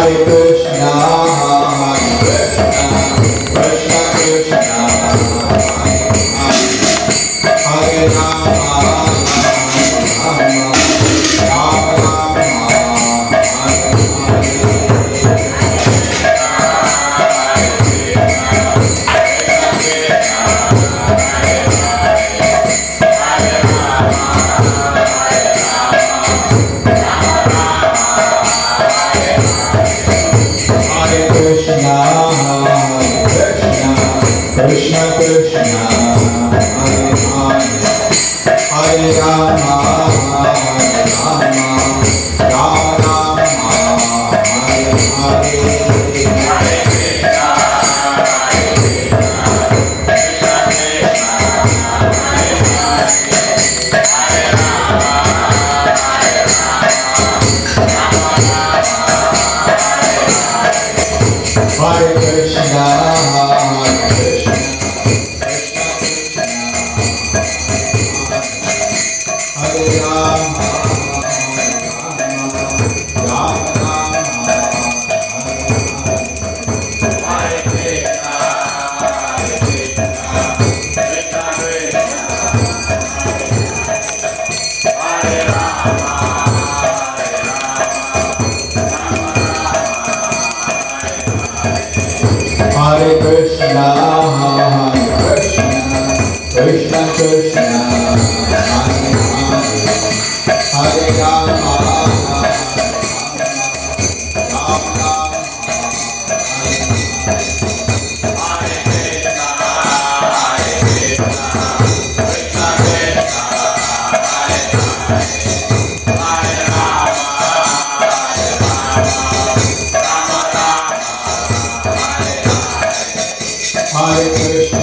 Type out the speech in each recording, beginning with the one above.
Hare Krishna, Krishna Krishna, Hare Rama, Rama Rama, Krishna Krishna, Hare Rama, Rama Rama, Hare Hare. Hare Krishna, Hare Rama, Hare Krishna, Krishna Krishna, Hare Rama, Hare Krishna,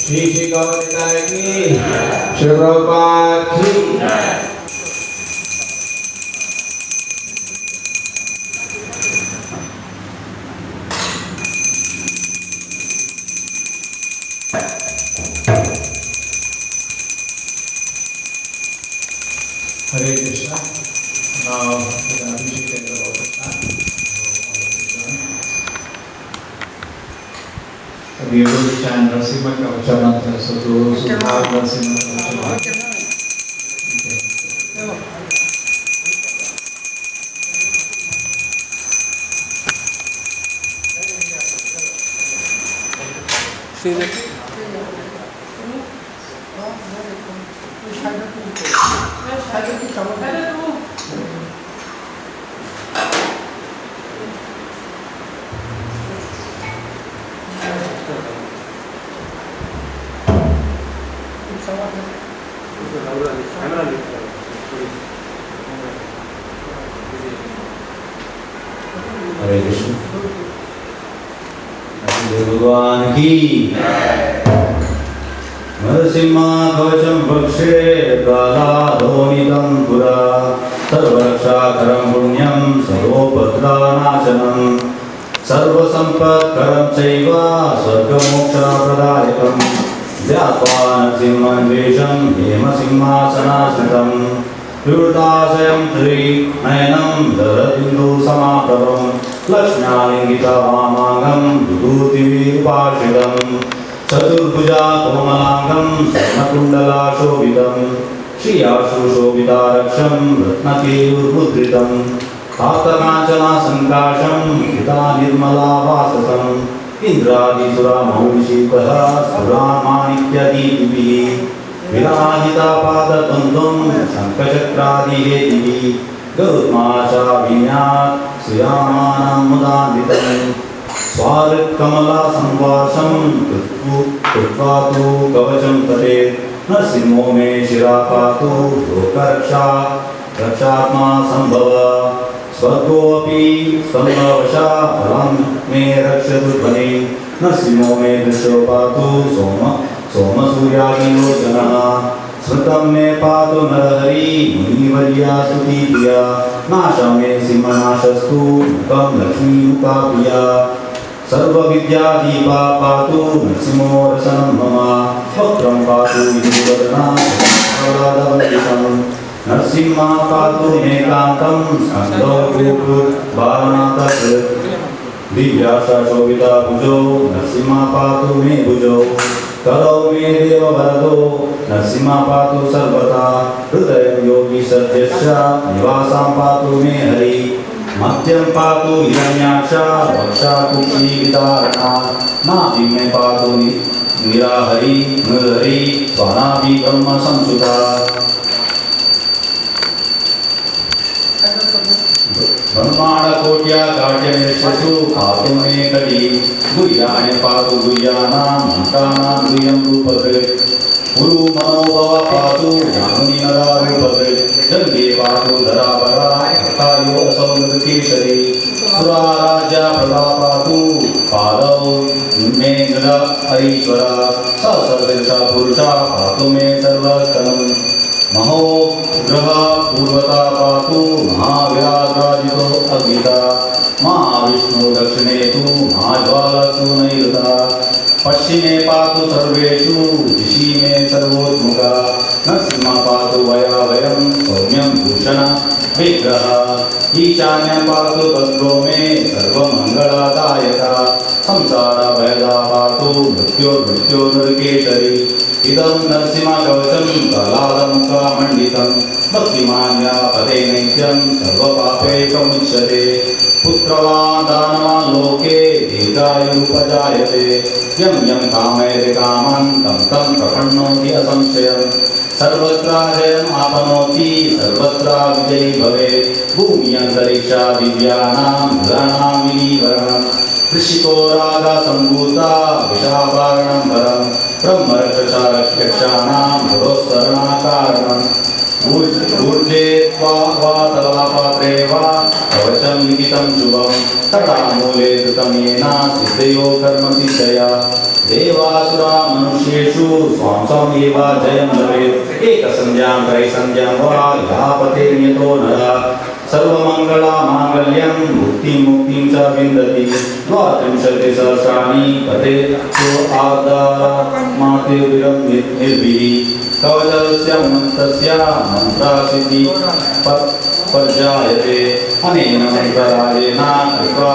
Shri Gauranga ki, Shri Prabhupada ki. Hare Krishna. Now, the Abhishek and the Krishna. We are going to chant Narasimha Kavacha mantra, so those who have Narasimha Kavacha mantra. Hare Krishna. Bhagwan ki Narasimha Kavacham Bhakshe Praladonitam Pura Sarvakshakaram Punyam Sarvopatra Nasanam Sarvasampatkaram Chaiva Sargamoksha Pradayakam Dhyatva Narasimhan Vesham Hema Simhasanasritam Vyurtasayam Tri Nayanam Dharatindu Samaprabham Lakshmyalingita Vamangam Vibhuti Virupashidam Chaturbuja Komalangam Sarnakundala Shobhidam Shriyashu Shobhidaraksham Ratnakeyurmudritam Tatakancana Sankasham Hita Nirmala Vasasam Indradi-sura Mahurishikaha Suramanikya-ditivi Virahita-pada-tundum Shankha-chakradi-hetivi Garutmacha-vinyat Sriyamanam-mudanditam Swarit-kamala-samvasam Kritvatu-kavacham-tate Narsimho me shirapatu Lokaraksha रक्षात्मा संभव स्वर्गोऽपि स्तम्भवशा फलं मे रक्षतु ध्वनि नरसिंहो मे दृश्यो पातु सोमसूर्यादिलोचनः स्मृतं मे पातु नरहरि मुनिवर्या स्तुतिप्रिया नाशं मे सिंहनाशस्तु मुखं लक्ष्मीमुखा प्रिया सर्वविद्यादीपा पातु नरसिंहो रसनं मम वक्त्रं पातु विदुवदना प्रहलादवन्दितं नरसिंहा पातु मे कान्तं स्कन्दौ वारणातः दिव्याशा शोभिता भुजो नरसिंहा पातु मे भुजो करो मे देव वरदो नरसिंहा पातु सर्वदा हृदय योगी सत्यस्य निवासां पातु मे हरि मध्यं पातु हिरण्याक्षा वक्षा कुक्षीविदारणा नाभि मे पातु निराहरि नृहरि स्वानाभि ब्रह्म संसुता ब्रह्मांडकोट्या काट्यमेषु पातु मे कटी गुह्यानि पातु गुह्यानां मन्त्राणां गुह्यं रूपकृत् गुरु मनोभव पातु यामुनि नरा रूपकृत् जङ्गे पातु धरावरा हतायो असौ नृकेशरी सुराराज्या प्रदा पातु पादौ मे नृ हरीश्वरा सहस्रशीर्षा पुरुषा पातु मे सर्वस्तनं महो ग्रह पूर्वता पातु महाविराजराजितो अग्निता महाविष्णु दक्षिणे तु महाज्वालसु नैऋता पश्चिमे पातु सर्वेषु दिशि मे सर्वोन्मुखा नरसिंहा पातु वयावयं सौम्यं भूषण विग्रह ईशान्यं पातु भद्रो मे सर्वमङ्गलदायका संसार भयदा पातु मृत्योर्नृकेशरी इदं नरसिंहकवचं प्रह्लादमुखमण्डितं भक्तिमान्या पदे नैत्यं सर्वपापैकमुच्यते पुत्रवान् दानवान् लोके दीर्घायुरुपजायते यं यं कामयते कामं तं तं प्रपन्नोति असंशयं सर्वत्र जयम् आपनोति सर्वत्र विजयी भवेत् भूमि अन्तरिक्षा दिव्यानां मृगाणां विलीवरणम् ऋषिको रागा सम्भूता विषाभारणं वरं ब्रह्मरक्षसा रक्षाणां भरोस्तरणाकारणम् ऊर्जे वा तलापात्रे वा कवचं लिखितं शुभं तटामूले धृतं येन सिद्धयो कर्मसिद्धया देवासुरा मनुष्येषु स्वां स्वां एव जयं लभेत् एकसंध्यां त्रैसंध्यां वा यापते नियतो नरः सर्वमङ्गलमाङ्गल्यं मुक्तिं च विन्दति द्वात्रिंशति सहस्राणि पतेत्सु आदामातिर्विरं निर्भिः कवचस्य मन्त्रस्य मन्त्रासिद्धि पर्यायते अनेन मन्त्रराजेन कृत्वा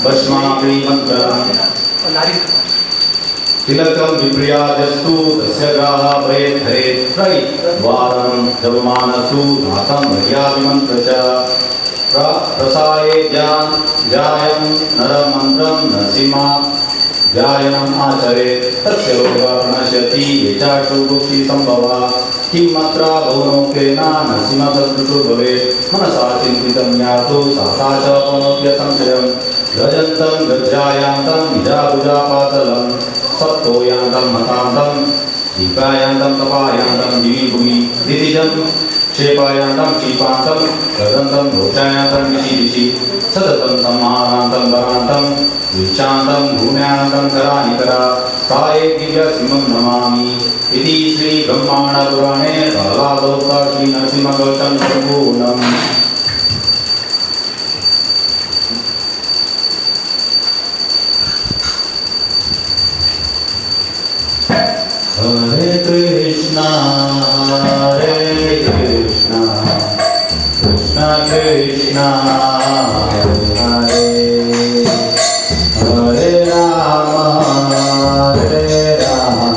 भस्मापि मन्त्रम् तिलकं विप्रियाजस्तु तस्य ग्राहा भवेत् हरेत् द्वारं जपमानस्तु नाथं मर्यादिमन्त्र च प्रसाये ध्यायं नरमन्त्रं नरसिंहा ध्यायनम् आचरेत् तस्य रोगः प्रणश्यति ये चाक्षु बुक्षि सम्भवा किं मत्रा बहुनोक्तेन नरसिंहसदृशो भवेत् मनसा चिन्तितं यातु साता च पनोत्य संशयं गजन्तं गज्जायान्तं निजाभुजापातलं सप्तोयान्तं मतान्तं दीपायान्तं तपायान्तं दिवि भुवि दितिजं क्षेपायान्तं क्षीपान्तं गदन्तं रोषायान्तं दिशि दिशि सततं संहारान्तं वरान्तं वीक्षान्तं भूम्यान्तं करानिकरा साये दिव्यसिंहं नमामि इति श्रीब्रह्माण्डपुराणे प्रह्लादोक्ता श्रीनरसिंहकवचं सम्पूर्णम्। हरे Krishna Krishna Krishna Hare Hare Ram Ram Ram Hare Hare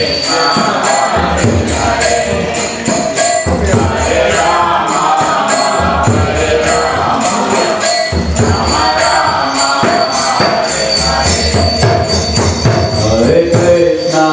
Hare Krishna,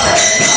Hare